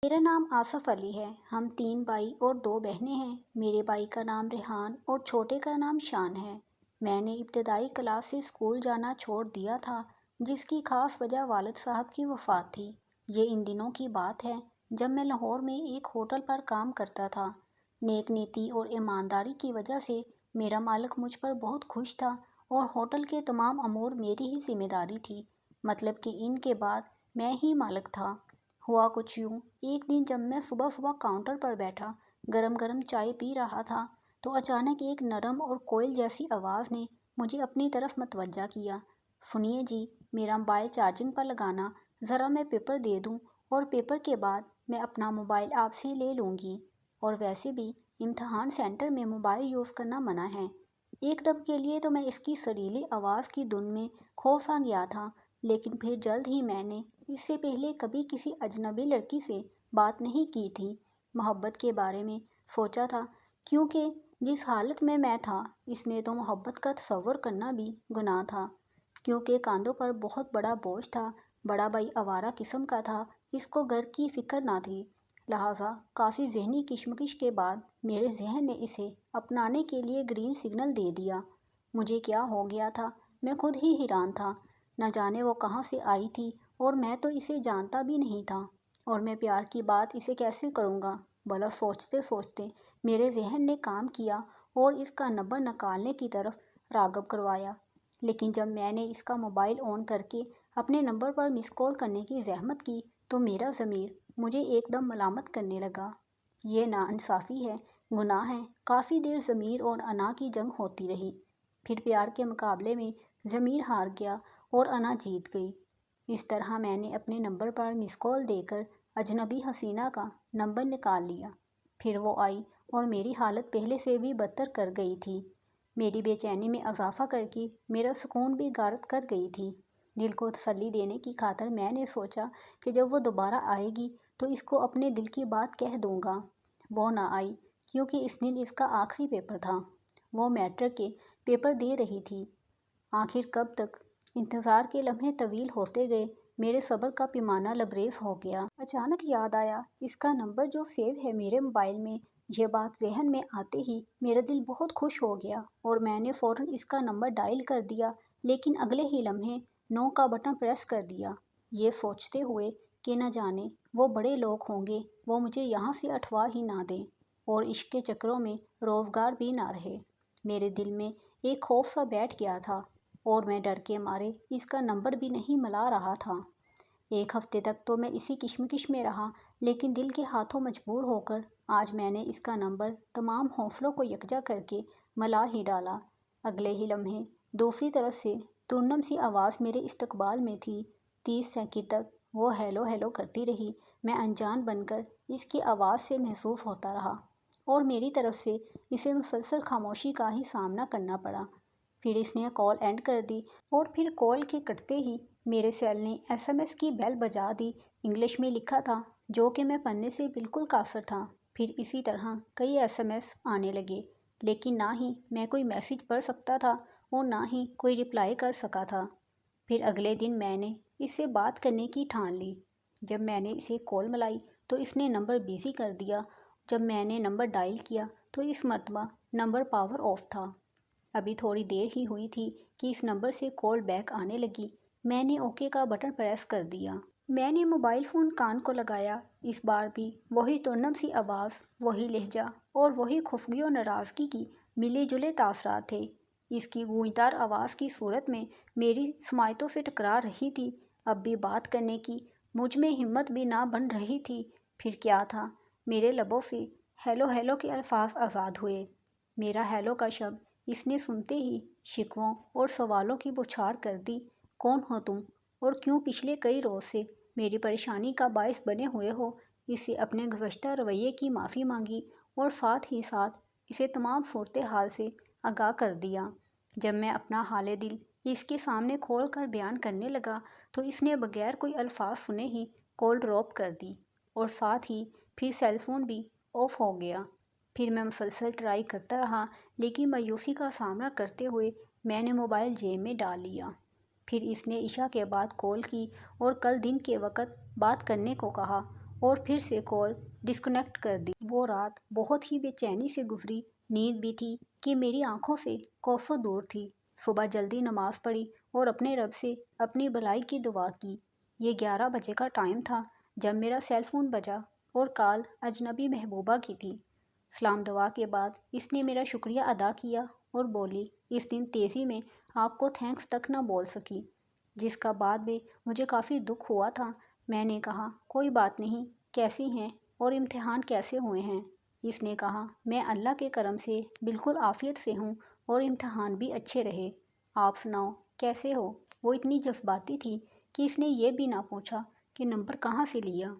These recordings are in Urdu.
میرا نام آصف علی ہے۔ ہم 3 بھائی اور 2 بہنیں ہیں۔ میرے بھائی کا نام ریحان اور چھوٹے کا نام شان ہے۔ میں نے ابتدائی کلاس سے اسکول جانا چھوڑ دیا تھا، جس کی خاص وجہ والد صاحب کی وفات تھی۔ یہ ان دنوں کی بات ہے جب میں لاہور میں ایک ہوٹل پر کام کرتا تھا۔ نیک نیتی اور ایمانداری کی وجہ سے میرا مالک مجھ پر بہت خوش تھا اور ہوٹل کے تمام امور میری ہی ذمہ داری تھی، مطلب کہ ان کے بعد میں ہی مالک تھا۔ ہوا کچھ یوں، ایک دن جب میں صبح صبح کاؤنٹر پر بیٹھا گرم گرم چائے پی رہا تھا تو اچانک ایک نرم اور کوئل جیسی آواز نے مجھے اپنی طرف متوجہ کیا۔ سنیے جی، میرا موبائل چارجنگ پر لگانا، ذرا میں پیپر دے دوں اور پیپر کے بعد میں اپنا موبائل آپ سے لے لوں گی، اور ویسے بھی امتحان سینٹر میں موبائل یوز کرنا منع ہے۔ ایک دم کے لیے تو میں اس کی سریلی آواز کی دھن میں کھو سا گیا تھا، لیکن پھر جلد ہی میں نے اس سے پہلے کبھی کسی اجنبی لڑکی سے بات نہیں کی تھی، محبت کے بارے میں سوچا تھا، کیونکہ جس حالت میں تھا اس میں تو محبت کا تصور کرنا بھی گناہ تھا، کیونکہ کاندھوں پر بہت بڑا بوجھ تھا۔ بڑا بھائی آوارہ قسم کا تھا، اس کو گھر کی فکر نہ تھی، لہٰذا کافی ذہنی کشمکش کے بعد میرے ذہن نے اسے اپنانے کے لیے گرین سگنل دے دیا۔ مجھے کیا ہو گیا تھا، میں خود ہی حیران تھا۔ نہ جانے وہ کہاں سے آئی تھی اور میں تو اسے جانتا بھی نہیں تھا، اور میں پیار کی بات اسے کیسے کروں گا؟ بھلا سوچتے سوچتے میرے ذہن نے کام کیا اور اس کا نمبر نکالنے کی طرف راغب کروایا، لیکن جب میں نے اس کا موبائل آن کر کے اپنے نمبر پر مس کال کرنے کی زحمت کی تو میرا ضمیر مجھے ایک دم ملامت کرنے لگا۔ یہ ناانصافی ہے، گناہ ہے۔ کافی دیر ضمیر اور انا کی جنگ ہوتی رہی، پھر پیار کے مقابلے میں ضمیر ہار گیا اور انا جیت گئی۔ اس طرح میں نے اپنے نمبر پر مس کال دے کر اجنبی حسینہ کا نمبر نکال لیا۔ پھر وہ آئی اور میری حالت پہلے سے بھی بدتر کر گئی تھی، میری بے چینی میں اضافہ کر کے میرا سکون بھی غارت کر گئی تھی۔ دل کو تسلی دینے کی خاطر میں نے سوچا کہ جب وہ دوبارہ آئے گی تو اس کو اپنے دل کی بات کہہ دوں گا۔ وہ نہ آئی، کیونکہ اس دن اس کا آخری پیپر تھا۔ وہ میٹرک کے پیپر دے رہی تھی۔ آخر کب تک؟ انتظار کے لمحے طویل ہوتے گئے، میرے صبر کا پیمانہ لبریز ہو گیا۔ اچانک یاد آیا، اس کا نمبر جو سیو ہے میرے موبائل میں۔ یہ بات ذہن میں آتے ہی میرا دل بہت خوش ہو گیا اور میں نے فوراً اس کا نمبر ڈائل کر دیا، لیکن اگلے ہی لمحے نو کا بٹن پریس کر دیا، یہ سوچتے ہوئے کہ نہ جانے وہ بڑے لوگ ہوں گے، وہ مجھے یہاں سے اٹھوا ہی نہ دیں اور عشق کے چکروں میں روزگار بھی نہ رہے۔ میرے دل میں ایک خوف سا بیٹھ گیا تھا اور میں ڈر کے مارے اس کا نمبر بھی نہیں ملا رہا تھا۔ ایک ہفتے تک تو میں اسی کشمکش میں رہا، لیکن دل کے ہاتھوں مجبور ہو کر آج میں نے اس کا نمبر تمام حوصلوں کو یکجا کر کے ملا ہی ڈالا۔ اگلے ہی لمحے دوسری طرف سے ترنم سی آواز میرے استقبال میں تھی۔ 30 سیکنڈ تک وہ ہیلو ہیلو کرتی رہی۔ میں انجان بن کر اس کی آواز سے محظوظ ہوتا رہا اور میری طرف سے اسے مسلسل خاموشی کا ہی سامنا کرنا پڑا۔ پھر اس نے کال اینڈ کر دی اور پھر کال کے کٹتے ہی میرے سیل نے SMS کی بیل بجا دی۔ انگلش میں لکھا تھا، جو کہ میں پڑھنے سے بالکل قاصر تھا۔ پھر اسی طرح کئی SMS آنے لگے، لیکن نہ ہی میں کوئی میسج پڑھ سکتا تھا اور نہ ہی کوئی رپلائی کر سکا تھا۔ پھر اگلے دن میں نے اس سے بات کرنے کی ٹھان لی۔ جب میں نے اسے کال ملائی تو اس نے نمبر بیزی کر دیا۔ جب میں نے نمبر ڈائل کیا تو اس مرتبہ نمبر پاور آف تھا۔ ابھی تھوڑی دیر ہی ہوئی تھی کہ اس نمبر سے کال بیک آنے لگی۔ میں نے اوکے کا بٹن پریس کر دیا۔ میں نے موبائل فون کان کو لگایا۔ اس بار بھی وہی ترنم سی آواز، وہی لہجہ اور وہی خفگی و ناراضگی کی ملے جلے تاثرات تھے۔ اس کی گونجدار آواز کی صورت میں میری سماعتوں سے ٹکرا رہی تھی۔ اب بھی بات کرنے کی مجھ میں ہمت بھی نہ بن رہی تھی۔ پھر کیا تھا، میرے لبوں سے ہیلو ہیلو کے الفاظ آزاد ہوئے۔ میرا ہیلو کا شبد اس نے سنتے ہی شکووں اور سوالوں کی بوچھار کر دی۔ کون ہو تم اور کیوں پچھلے کئی روز سے میری پریشانی کا باعث بنے ہوئے ہو؟ اس سے اپنے گزشتہ رویے کی معافی مانگی اور ساتھ ہی ساتھ اسے تمام صورتحال سے آگاہ کر دیا۔ جب میں اپنا حال دل اس کے سامنے کھول کر بیان کرنے لگا تو اس نے بغیر کوئی الفاظ سنے ہی کال ڈراپ کر دی اور ساتھ ہی پھر سیل فون بھی آف ہو گیا۔ پھر میں مسلسل ٹرائی کرتا رہا، لیکن مایوسی کا سامنا کرتے ہوئے میں نے موبائل جیب میں ڈال لیا۔ پھر اس نے عشاء کے بعد کال کی اور کل دن کے وقت بات کرنے کو کہا اور پھر سے کال ڈسکنیکٹ کر دی۔ وہ رات بہت ہی بے چینی سے گزری، نیند بھی تھی کہ میری آنکھوں سے کوسوں دور تھی۔ صبح جلدی نماز پڑھی اور اپنے رب سے اپنی بھلائی کی دعا کی۔ یہ 11 بجے کا ٹائم تھا جب میرا سیل فون بجا اور کال اجنبی محبوبہ کی تھی۔ سلام دعا کے بعد اس نے میرا شکریہ ادا کیا اور بولی اس دن تیزی میں آپ کو تھینکس تک نہ بول سکی، جس کا بعد میں مجھے کافی دکھ ہوا تھا۔ میں نے کہا کوئی بات نہیں، کیسی ہیں اور امتحان کیسے ہوئے ہیں؟ اس نے کہا میں اللہ کے کرم سے بالکل عافیت سے ہوں اور امتحان بھی اچھے رہے، آپ سناؤ کیسے ہو؟ وہ اتنی جذباتی تھی کہ اس نے یہ بھی نہ پوچھا کہ نمبر کہاں سے لیا۔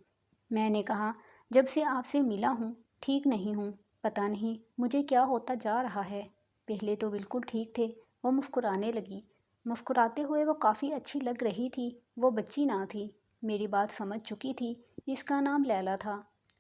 میں نے کہا جب سے آپ سے ملا ہوں ٹھیک نہیں ہوں، پتہ نہیں مجھے کیا ہوتا جا رہا ہے۔ پہلے تو بالکل ٹھیک تھے۔ وہ مسکرانے لگی۔ مسکراتے ہوئے وہ کافی اچھی لگ رہی تھی۔ وہ بچی نہ تھی، میری بات سمجھ چکی تھی۔ اس کا نام لیلا تھا،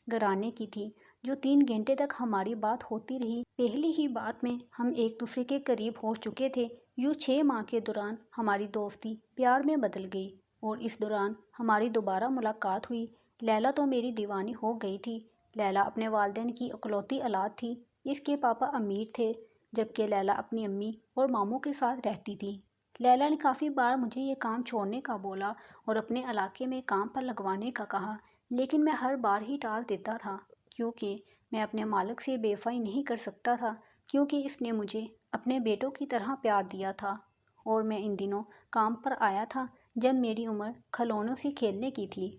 گھرانے کی تھی، جو 3 گھنٹے تک ہماری بات ہوتی رہی۔ پہلی ہی بات میں ہم ایک دوسرے کے قریب ہو چکے تھے۔ یوں 6 ماہ کے دوران ہماری دوستی پیار میں بدل گئی اور اس دوران ہماری دوبارہ ملاقات ہوئی۔ لیلا تو میری دیوانی ہو گئی تھی۔ لیلا اپنے والدین کی اکلوتی اولاد تھی۔ اس کے پاپا امیر تھے، جبکہ لیلا اپنی امی اور ماموں کے ساتھ رہتی تھی۔ لیلا نے کافی بار مجھے یہ کام چھوڑنے کا بولا اور اپنے علاقے میں کام پر لگوانے کا کہا، لیکن میں ہر بار ہی ٹال دیتا تھا کیونکہ میں اپنے مالک سے بے وفائی نہیں کر سکتا تھا، کیونکہ اس نے مجھے اپنے بیٹوں کی طرح پیار دیا تھا اور میں ان دنوں کام پر آیا تھا جب میری عمر کھلونوں سے کھیلنے کی تھی۔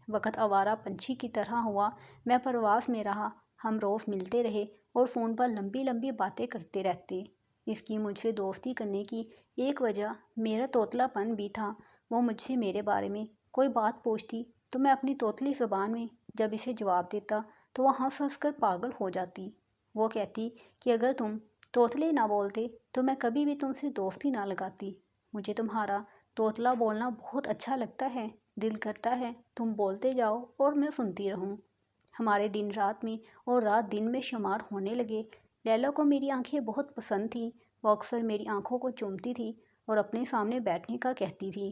وقت آوارہ پنچھی کی طرح ہوا، میں پرواز میں رہا۔ ہم روز ملتے رہے اور فون پر لمبی لمبی باتیں کرتے رہتے۔ اس کی مجھ سے دوستی کرنے کی ایک وجہ میرا توتلا پن بھی تھا۔ وہ مجھ سے میرے بارے میں کوئی بات پوچھتی تو میں اپنی توتلی زبان میں جب اسے جواب دیتا تو وہ ہنس ہنس کر پاگل ہو جاتی۔ وہ کہتی کہ اگر تم توتلے نہ بولتے تو میں کبھی بھی تم سے دوستی نہ لگاتی۔ مجھے تمہارا توتلا بولنا بہت اچھا لگتا ہے، دل کرتا ہے تم بولتے جاؤ اور میں سنتی رہوں۔ ہمارے دن رات میں اور رات دن میں شمار ہونے لگے۔ لیلا کو میری آنکھیں بہت پسند تھیں۔ وہ اکثر میری آنکھوں کو چومتی تھی اور اپنے سامنے بیٹھنے کا کہتی تھی۔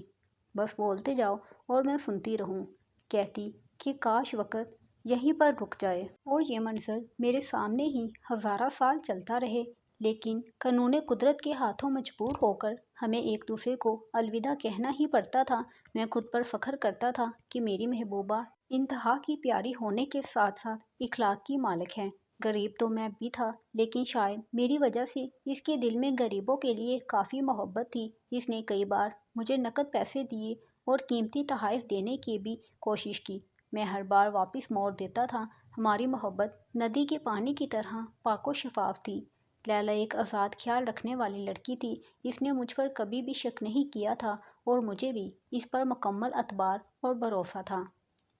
بس بولتے جاؤ اور میں سنتی رہوں۔ کہتی کہ کاش وقت یہیں پر رک جائے اور یہ منظر میرے سامنے ہی ہزارہ سال چلتا رہے، لیکن قانون قدرت کے ہاتھوں مجبور ہو کر ہمیں ایک دوسرے کو الوداع کہنا ہی پڑتا تھا۔ میں خود پر فخر کرتا تھا کہ میری محبوبہ انتہا کی پیاری ہونے کے ساتھ ساتھ اخلاق کی مالک ہے۔ غریب تو میں بھی تھا، لیکن شاید میری وجہ سے اس کے دل میں غریبوں کے لیے کافی محبت تھی۔ اس نے کئی بار مجھے نقد پیسے دیے اور قیمتی تحائف دینے کی بھی کوشش کی، میں ہر بار واپس موڑ دیتا تھا۔ ہماری محبت ندی کے پانی کی طرح پاک و شفاف تھی۔ لیلا ایک آزاد خیال رکھنے والی لڑکی تھی۔ اس نے مجھ پر کبھی بھی شک نہیں کیا تھا اور مجھے بھی اس پر مکمل اعتبار اور بھروسہ تھا۔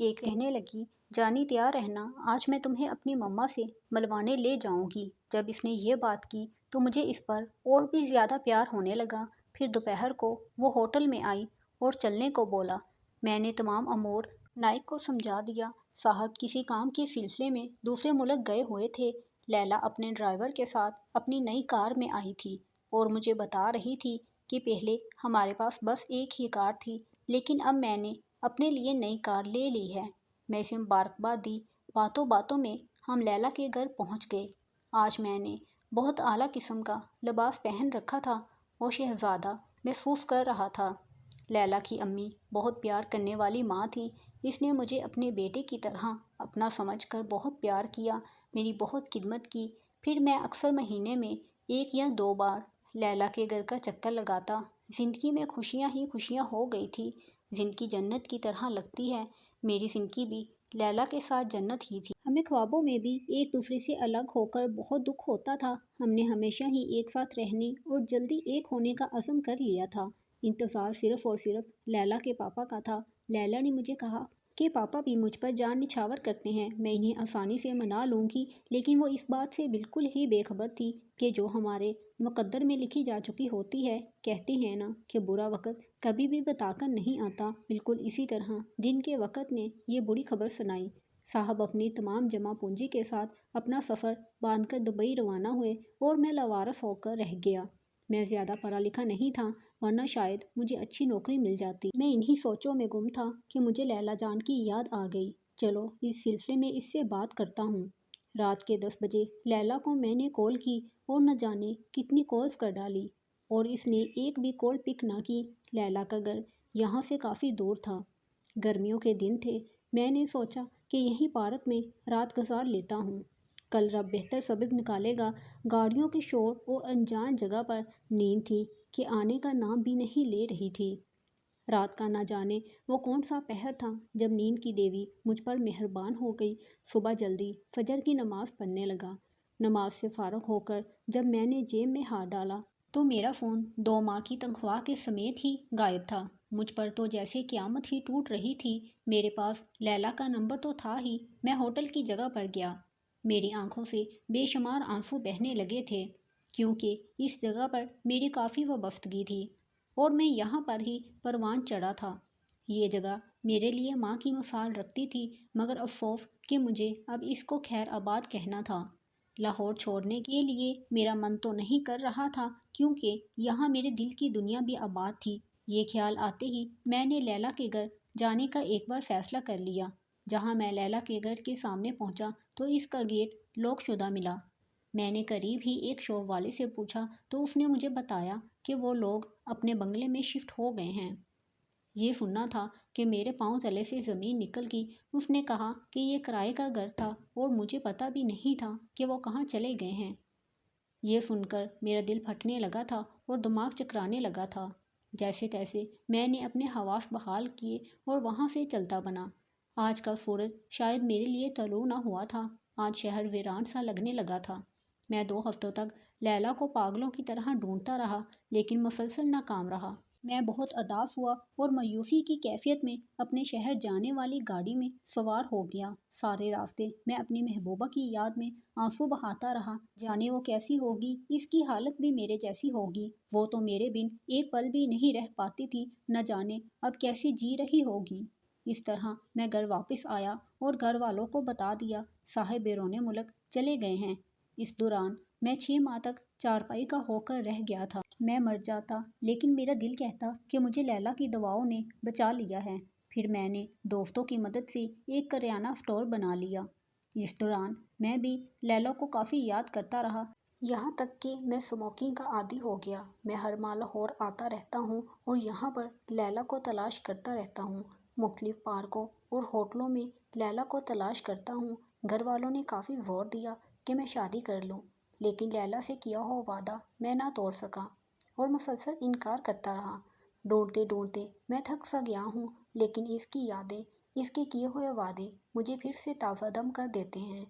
ایک کہنے لگی جانی تیار رہنا، آج میں تمہیں اپنی مما سے ملوانے لے جاؤں گی۔ جب اس نے یہ بات کی تو مجھے اس پر اور بھی زیادہ پیار ہونے لگا۔ پھر دوپہر کو وہ ہوٹل میں آئی اور چلنے کو بولا۔ میں نے تمام امور نائک کو سمجھا دیا۔ صاحب کسی کام کے سلسلے میں دوسرے ملک گئے ہوئے تھے۔ لیلا اپنے ڈرائیور کے ساتھ اپنی نئی کار میں آئی تھی اور مجھے بتا رہی تھی کہ پہلے ہمارے پاس بس ایک ہی کار تھی، لیکن اب میں نے اپنے لیے نئی کار لے لی ہے۔ میں اسے مبارکباد دی۔ باتوں باتوں میں ہم لیلا کے گھر پہنچ گئے۔ آج میں نے بہت اعلیٰ قسم کا لباس پہن رکھا تھا اور شہزادہ محسوس کر رہا تھا۔ لیلا کی امی بہت پیار کرنے والی ماں تھی۔ اس نے مجھے اپنے بیٹے کی طرح اپنا سمجھ کر بہت پیار کیا، میری بہت خدمت کی۔ پھر میں اکثر مہینے میں 1 یا 2 بار لیلا کے گھر کا چکر لگاتا۔ زندگی میں خوشیاں ہی خوشیاں ہو گئی تھی۔ زندگی جنت کی طرح لگتی ہے۔ میری زندگی بھی لیلا کے ساتھ جنت ہی تھی۔ ہمیں خوابوں میں بھی ایک دوسرے سے الگ ہو کر بہت دکھ ہوتا تھا۔ ہم نے ہمیشہ ہی ایک ساتھ رہنے اور جلدی ایک ہونے کا عزم کر لیا تھا۔ انتظار صرف اور صرف لیلا کے پاپا کا تھا۔ لیلا نے مجھے کہا کہ پاپا بھی مجھ پر جان نچھاور کرتے ہیں، میں انہیں آسانی سے منا لوں گی، لیکن وہ اس بات سے بالکل ہی بے خبر تھی کہ جو ہمارے مقدر میں لکھی جا چکی ہوتی ہے۔ کہتے ہیں نا کہ برا وقت کبھی بھی بتا کر نہیں آتا، بالکل اسی طرح دن کے وقت نے یہ بری خبر سنائی۔ صاحب اپنی تمام جمع پونجی کے ساتھ اپنا سفر باندھ کر دبئی روانہ ہوئے اور میں لاوارث ہو کر رہ گیا۔ میں زیادہ پڑھا لکھا نہیں تھا، ورنہ شاید مجھے اچھی نوکری مل جاتی۔ میں انہی سوچوں میں گم تھا کہ مجھے لیلا جان کی یاد آ گئی۔ چلو اس سلسلے میں اس سے بات کرتا ہوں۔ رات کے 10 بجے لیلا کو میں نے کال کی اور نہ جانے کتنی کالز کر ڈالی، اور اس نے ایک بھی کال پک نہ کی۔ لیلا کا گھر یہاں سے کافی دور تھا، گرمیوں کے دن تھے۔ میں نے سوچا کہ یہیں پارک میں رات گزار لیتا ہوں، کل رب بہتر سبب نکالے گا۔ گاڑیوں کے شور اور انجان جگہ پر نیند تھی کہ آنے کا نام بھی نہیں لے رہی تھی۔ رات کا نہ جانے وہ کون سا پہر تھا جب نیند کی دیوی مجھ پر مہربان ہو گئی۔ صبح جلدی فجر کی نماز پڑھنے لگا۔ نماز سے فارغ ہو کر جب میں نے جیب میں ہاتھ ڈالا تو میرا فون 2 ماہ کی تنخواہ کے سمیت ہی غائب تھا۔ مجھ پر تو جیسے قیامت ہی ٹوٹ رہی تھی۔ میرے پاس لیلا کا نمبر تو تھا ہی۔ میں ہوٹل کی جگہ پر گیا۔ میری آنکھوں سے بے شمار آنسو بہنے لگے تھے، کیونکہ اس جگہ پر میری کافی وابستگی تھی اور میں یہاں پر ہی پروان چڑھا تھا۔ یہ جگہ میرے لیے ماں کی مثال رکھتی تھی، مگر افسوس کہ مجھے اب اس کو خیر آباد کہنا تھا۔ لاہور چھوڑنے کے لیے میرا من تو نہیں کر رہا تھا، کیونکہ یہاں میرے دل کی دنیا بھی آباد تھی۔ یہ خیال آتے ہی میں نے لیلا کے گھر جانے کا ایک بار فیصلہ کر لیا۔ جہاں میں لیلا کے گھر کے سامنے پہنچا تو اس کا گیٹ لاک شدہ ملا۔ میں نے قریب ہی ایک شاپ والے سے پوچھا تو اس نے مجھے بتایا کہ وہ لوگ اپنے بنگلے میں شفٹ ہو گئے ہیں۔ یہ سننا تھا کہ میرے پاؤں تلے سے زمین نکل گئی۔ اس نے کہا کہ یہ کرائے کا گھر تھا اور مجھے پتہ بھی نہیں تھا کہ وہ کہاں چلے گئے ہیں۔ یہ سن کر میرا دل پھٹنے لگا تھا اور دماغ چکرانے لگا تھا۔ جیسے تیسے میں نے اپنے حواس بحال کیے اور وہاں سے چلتا بنا۔ آج کا سورج شاید میرے لیے طلوع نہ ہوا تھا۔ آج شہر ویران سا لگنے لگا تھا۔ میں 2 ہفتوں تک لیلا کو پاگلوں کی طرح ڈھونڈتا رہا، لیکن مسلسل ناکام رہا۔ میں بہت اداس ہوا اور مایوسی کی کیفیت میں اپنے شہر جانے والی گاڑی میں سوار ہو گیا۔ سارے راستے میں اپنی محبوبہ کی یاد میں آنسو بہاتا رہا۔ جانے وہ کیسی ہوگی، اس کی حالت بھی میرے جیسی ہوگی۔ وہ تو میرے بن ایک پل بھی نہیں رہ پاتی تھی، نہ جانے اب کیسے جی رہی ہوگی۔ اس طرح میں گھر واپس آیا اور گھر والوں کو بتا دیا صاحب بیرون ملک چلے گئے ہیں۔ اس دوران میں 6 ماہ تک چارپائی کا ہو کر رہ گیا تھا۔ میں مر جاتا، لیکن میرا دل کہتا کہ مجھے لیلا کی دعاؤں نے بچا لیا ہے۔ پھر میں نے دوستوں کی مدد سے ایک کریانہ اسٹور بنا لیا۔ اس دوران میں بھی لیلا کو کافی یاد کرتا رہا، یہاں تک کہ میں اسموکنگ کا عادی ہو گیا۔ میں ہر ماہ لاہور آتا رہتا ہوں اور یہاں پر لیلا کو تلاش کرتا رہتا ہوں۔ مختلف پارکوں اور ہوٹلوں میں لیلا کو تلاش کرتا ہوں۔ گھر والوں نے کافی زور دیا کہ میں شادی کر لوں، لیکن لیلا سے کیا ہوا وعدہ میں نہ توڑ سکا اور مسلسل انکار کرتا رہا۔ ڈھونڈتے ڈھونڈتے میں تھک سا گیا ہوں، لیکن اس کی یادیں، اس کے کیے ہوئے وعدے مجھے پھر سے تازہ دم کر دیتے ہیں۔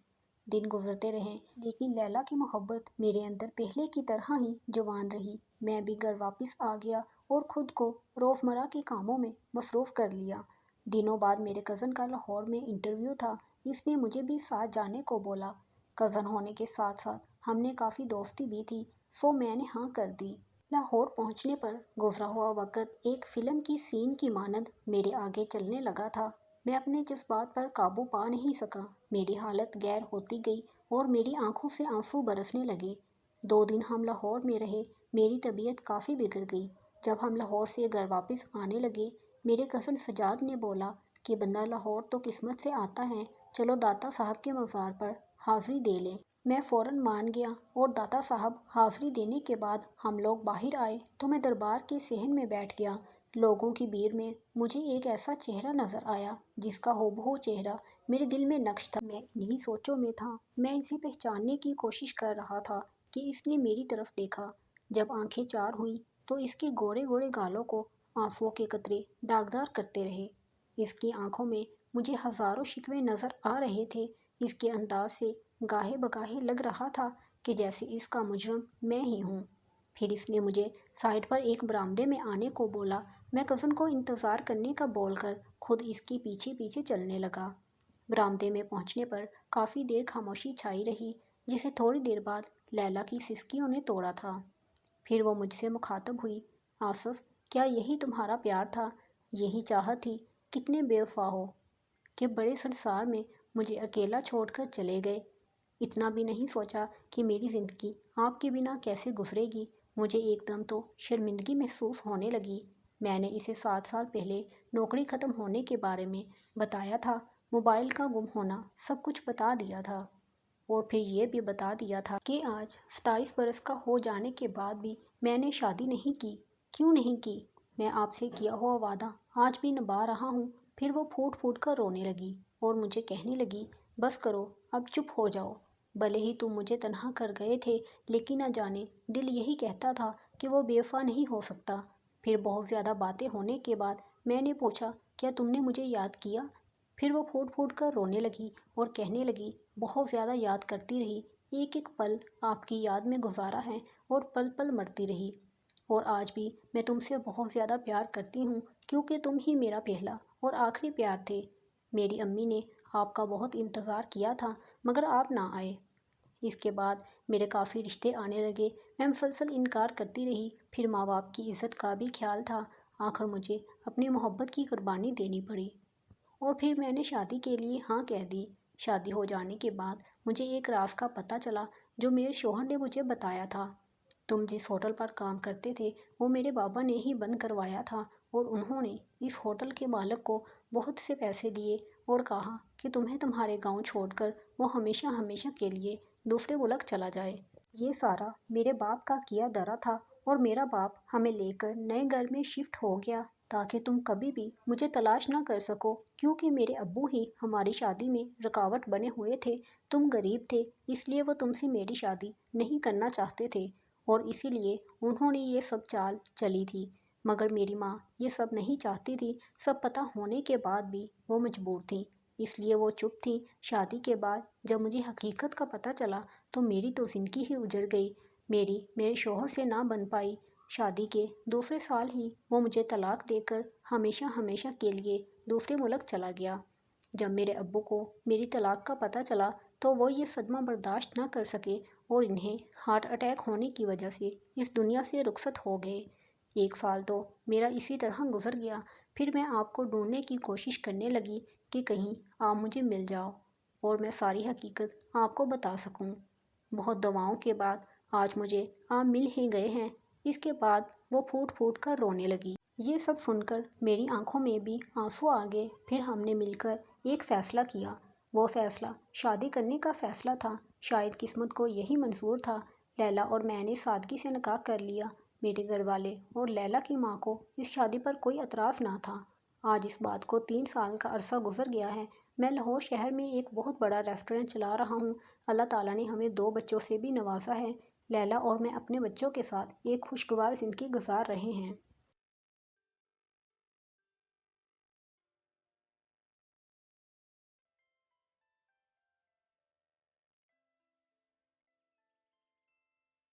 دن گزرتے رہے، لیکن لیلا کی محبت میرے اندر پہلے کی طرح ہی جوان رہی۔ میں بھی گھر واپس آ گیا اور خود کو روزمرہ کے کاموں میں مصروف کر لیا۔ دنوں بعد میرے کزن کا لاہور میں انٹرویو تھا۔ اس نے مجھے بھی ساتھ جانے کو بولا۔ کزن ہونے کے ساتھ ساتھ ہم نے کافی دوستی بھی تھی، سو میں نے ہاں کر دی۔ لاہور پہنچنے پر گزرا ہوا وقت ایک فلم کی سین کی مانند میرے آگے چلنے لگا تھا۔ میں اپنے جذبات پر قابو پا نہیں سکا۔ میری حالت غیر ہوتی گئی اور میری آنکھوں سے آنسو برسنے لگے۔ 2 دن ہم لاہور میں رہے۔ میری طبیعت کافی بگڑ گئی۔ جب ہم لاہور سے گھر واپس آنے لگے، میرے کزن سجاد نے بولا کہ بندہ لاہور تو قسمت سے آتا ہے، چلو داتا صاحب کے مزار پر حاضری دے لیں۔ میں فوراً مان گیا اور داتا صاحب حاضری دینے کے بعد ہم لوگ باہر آئے تو میں دربار کے صحن میں بیٹھ گیا۔ لوگوں کی بھیڑ میں مجھے ایک ایسا چہرہ نظر آیا جس کا ہو بہو چہرہ میرے دل میں نقش تھا۔ میں انہی سوچوں میں تھا۔ میں اسے پہچاننے کی کوشش کر رہا تھا کہ اس نے میری طرف دیکھا۔ جب آنکھیں چار ہوئیں تو اس کے گوڑے گوڑے گالوں کو آنسوؤں کے قطرے داغدار کرتے رہے۔ اس کی آنکھوں میں مجھے ہزاروں شکوے نظر آ رہے تھے۔ اس کے انداز سے گاہے بگاہے لگ رہا تھا کہ جیسے اس کا مجرم میں ہی ہوں۔ پھر اس نے مجھے سائڈ پر ایک برآمدے میں آنے کو بولا۔ میں کزن کو انتظار کرنے کا بول کر خود اس کے پیچھے پیچھے چلنے لگا۔ برآمدے میں پہنچنے پر کافی دیر خاموشی چھائی رہی، جسے تھوڑی دیر بعد لیلا کی سسکیوں نے توڑا تھا۔ پھر وہ مجھ سے مخاطب ہوئی، آصف، کیا یہی تمہارا پیار تھا، یہی چاہت تھی؟ کتنے بے وفا ہو کہ بڑے سنسار میں مجھے اکیلا چھوڑ کر چلے گئے۔ اتنا بھی نہیں سوچا کہ میری زندگی آپ کے بنا کیسے گزرے گی۔ مجھے ایک دم تو شرمندگی محسوس ہونے لگی۔ میں نے اسے 7 سال پہلے نوکری ختم ہونے کے بارے میں بتایا تھا۔ موبائل کا گم ہونا سب کچھ بتا دیا تھا، اور پھر یہ بھی بتا دیا تھا کہ آج 27 برس کا ہو جانے کے بعد بھی میں نے شادی نہیں کی۔ کیوں نہیں کی؟ میں آپ سے کیا ہوا وعدہ آج بھی نبھا رہا ہوں۔ پھر وہ پھوٹ پھوٹ کر رونے لگی اور مجھے کہنے لگی، بس کرو، اب چپ ہو جاؤ۔ بھلے ہی تم مجھے تنہا کر گئے تھے، لیکن نہ جانے دل یہی کہتا تھا کہ وہ بے وفا نہیں ہو سکتا۔ پھر بہت زیادہ باتیں ہونے کے بعد میں نے پوچھا، کیا تم نے مجھے یاد کیا؟ پھر وہ پھوٹ پھوٹ کر رونے لگی اور کہنے لگی، بہت زیادہ یاد کرتی رہی، ایک ایک پل آپ کی یاد میں گزارا ہے اور پل پل مرتی رہی۔ اور آج بھی میں تم سے بہت زیادہ پیار کرتی ہوں، کیونکہ تم ہی میرا پہلا اور آخری پیار تھے۔ میری امی نے آپ کا بہت انتظار کیا تھا، مگر آپ نہ آئے۔ اس کے بعد میرے کافی رشتے آنے لگے، میں مسلسل انکار کرتی رہی۔ پھر ماں باپ کی عزت کا بھی خیال تھا، آخر مجھے اپنی محبت کی قربانی دینی پڑی، اور پھر میں نے شادی کے لیے ہاں کہہ دی۔ شادی ہو جانے کے بعد مجھے ایک راز کا پتہ چلا جو میرے شوہر نے مجھے بتایا تھا۔ تم جس ہوٹل پر کام کرتے تھے وہ میرے بابا نے ہی بند کروایا تھا، اور انہوں نے اس ہوٹل کے مالک کو بہت سے پیسے دیے اور کہا کہ تمہیں تمہارے گاؤں چھوڑ کر وہ ہمیشہ ہمیشہ کے لیے دوسرے ملک چلا جائے۔ یہ سارا میرے باپ کا کیا دھرا تھا، اور میرا باپ ہمیں لے کر نئے گھر میں شفٹ ہو گیا تاکہ تم کبھی بھی مجھے تلاش نہ کر سکو، کیونکہ میرے ابو ہی ہماری شادی میں رکاوٹ بنے ہوئے تھے۔ تم غریب تھے، اس لیے وہ تم سے میری شادی نہیں کرنا چاہتے تھے، اور اسی لیے انہوں نے یہ سب چال چلی تھی۔ مگر میری ماں یہ سب نہیں چاہتی تھی۔ سب پتہ ہونے کے بعد بھی وہ مجبور تھیں، اس لیے وہ چپ تھیں۔ شادی کے بعد جب مجھے حقیقت کا پتہ چلا تو میری تو زندگی ہی اجڑ گئی۔ میرے شوہر سے نہ بن پائی۔ شادی کے دوسرے سال ہی وہ مجھے طلاق دے کر ہمیشہ ہمیشہ کے لیے دوسرے ملک چلا گیا۔ جب میرے ابو کو میری طلاق کا پتہ چلا تو وہ یہ صدمہ برداشت نہ کر سکے، اور انہیں ہارٹ اٹیک ہونے کی وجہ سے اس دنیا سے رخصت ہو گئے۔ 1 سال تو میرا اسی طرح گزر گیا۔ پھر میں آپ کو ڈھونڈنے کی کوشش کرنے لگی کہ کہیں آپ مجھے مل جاؤ اور میں ساری حقیقت آپ کو بتا سکوں۔ بہت دعاؤں کے بعد آج مجھے آپ مل ہی گئے ہیں۔ اس کے بعد وہ پھوٹ پھوٹ کر رونے لگی۔ یہ سب سن کر میری آنکھوں میں بھی آنسو آ گئے۔ پھر ہم نے مل کر ایک فیصلہ کیا۔ وہ فیصلہ شادی کرنے کا فیصلہ تھا۔ شاید قسمت کو یہی منظور تھا۔ لیلیٰ اور میں نے سادگی سے نکاح کر لیا۔ میرے گھر والے اور لیلیٰ کی ماں کو اس شادی پر کوئی اعتراض نہ تھا۔ آج اس بات کو 3 سال کا عرصہ گزر گیا ہے۔ میں لاہور شہر میں ایک بہت بڑا ریسٹورینٹ چلا رہا ہوں۔ اللہ تعالیٰ نے ہمیں 2 بچوں سے بھی نوازا ہے۔ لیلیٰ اور میں اپنے بچوں کے ساتھ ایک خوشگوار زندگی گزار رہے ہیں۔